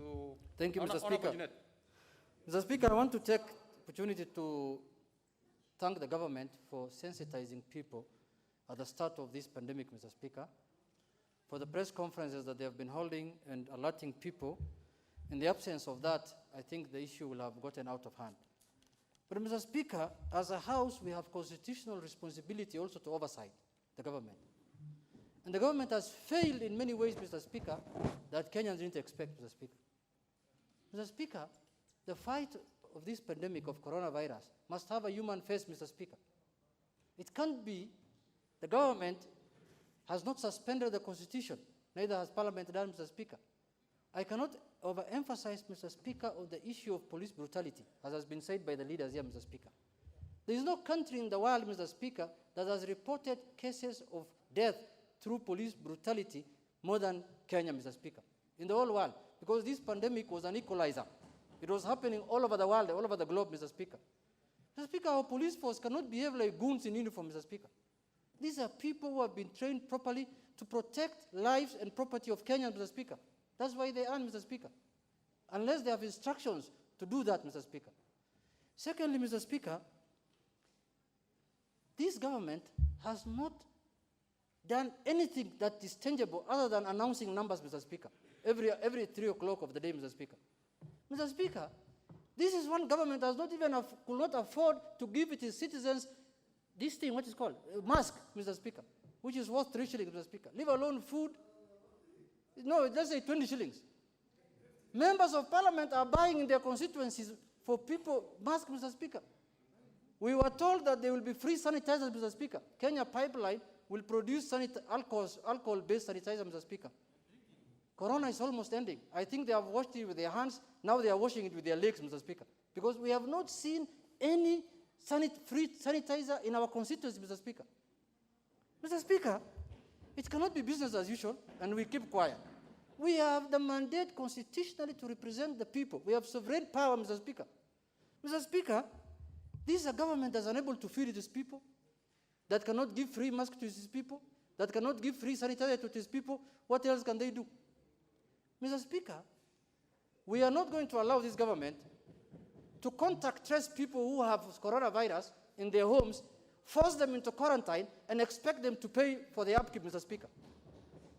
to... Thank you, Mr. Speaker. Junet. Mr. Speaker, I want to take opportunity to thank the government for sensitizing people at the start of this pandemic, Mr. Speaker, for the press conferences that they have been holding and alerting people. In the absence of that, I think the issue will have gotten out of hand. But, Mr. Speaker, as a House, we have constitutional responsibility also to oversight the government. And the government has failed in many ways, Mr. Speaker, that Kenyans didn't expect, Mr. Speaker. Mr. Speaker, the fight of this pandemic of coronavirus must have a human face, Mr. Speaker. It can't be the government has not suspended the Constitution, neither has Parliament done, Mr. Speaker. I cannot overemphasize, Mr. Speaker, on the issue of police brutality, as has been said by the leaders here, Mr. Speaker. There is no country in the world, Mr. Speaker, that has reported cases of death through police brutality more than Kenya, Mr. Speaker, in the whole world, because this pandemic was an equalizer. It was happening all over the world, all over the globe, Mr. Speaker. Mr. Speaker, our police force cannot behave like goons in uniform, Mr. Speaker. These are people who have been trained properly to protect lives and property of Kenyans, Mr. Speaker. That's why they are, Mr. Speaker, unless they have instructions to do that, Mr. Speaker. Secondly, Mr. Speaker, this government has not done anything that is tangible other than announcing numbers, Mr. Speaker, every 3 o'clock of the day, Mr. Speaker. Mr. Speaker, this is one government that could not afford to give its citizens this thing, what is called, a mask, Mr. Speaker, which is worth 3 shillings, Mr. Speaker. Leave alone food. No, let's say 20 shillings. Members of Parliament are buying in their constituencies for people masks, Mr. Speaker. We were told that there will be free sanitizers, Mr. Speaker. Kenya Pipeline will produce alcohol-based sanitizer, Mr. Speaker. Corona is almost ending. I think they have washed it with their hands. Now they are washing it with their legs, Mr. Speaker. Because we have not seen any free sanitizer in our constituency, Mr. Speaker. Mr. Speaker, it cannot be business as usual, and we keep quiet. We have the mandate constitutionally to represent the people. We have sovereign power, Mr. Speaker. Mr. Speaker, this is a government that is unable to feed its people, that cannot give free masks to its people, that cannot give free sanitizer to its people. What else can they do? Mr. Speaker, we are not going to allow this government to contact trace people who have coronavirus in their homes, force them into quarantine, and expect them to pay for the upkeep, Mr. Speaker.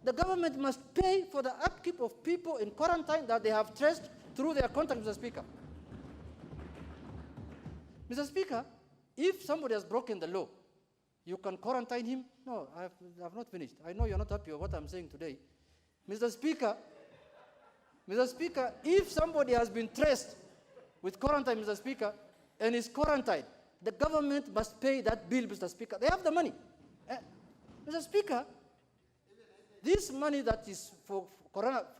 The government must pay for the upkeep of people in quarantine that they have traced through their contact, Mr. Speaker. Mr. Speaker, if somebody has broken the law, you can quarantine him. No, I have not finished. I know you're not happy with what I'm saying today. Mr. Speaker, if somebody has been traced with quarantine, Mr. Speaker, and is quarantined, the government must pay that bill, Mr. Speaker. They have the money. Mr. Speaker, this money that is for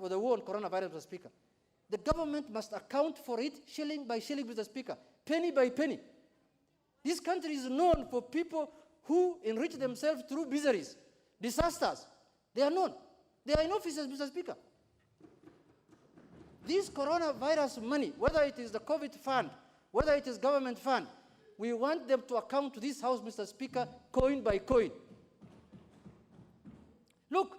the war on coronavirus, Mr. Speaker, the government must account for it shilling by shilling, Mr. Speaker, penny by penny. This country is known for people who enrich themselves through miseries, disasters. They are known. They are in offices, Mr. Speaker. This coronavirus money, whether it is the COVID fund, whether it is government fund, we want them to account to this House, Mr. Speaker, coin by coin. Look,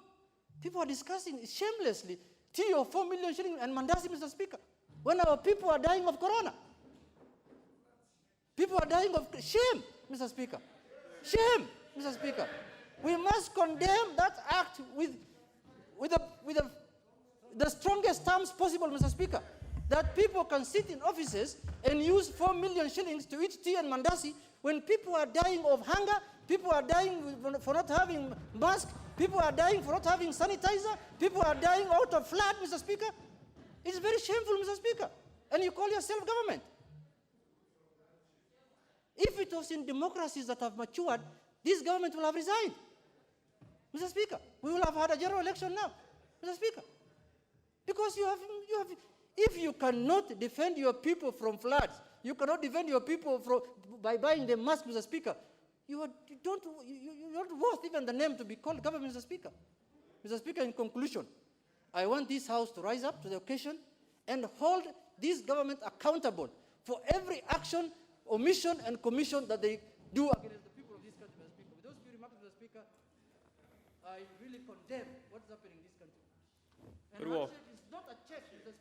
people are discussing shamelessly 3 or 4 million shillings and mandasi, Mr. Speaker, when our people are dying of corona. People are dying of shame, Mr. Speaker. Shame, Mr. Speaker. We must condemn that act with the strongest terms possible, Mr. Speaker, that people can sit in offices and use 4 million shillings to eat tea and mandasi when people are dying of hunger, people are dying for not having masks, people are dying for not having sanitizer, people are dying out of flood, Mr. Speaker. It's very shameful, Mr. Speaker. And you call yourself government. If it was in democracies that have matured, this government will have resigned. Mr. Speaker, we will have had a general election now, Mr. Speaker. Because if you cannot defend your people from floods, you cannot defend your people by buying them masks, Mr. Speaker, you're not worth even the name to be called government, Mr. Speaker. Mr. Speaker, in conclusion, I want this House to rise up to the occasion and hold this government accountable for every action, omission, and commission that they do against the people of this country, Mr. Speaker. With those few remarks, Mr. Speaker, I really condemn what's happening in this country. And Very well. it's not a check, Mr. Speaker.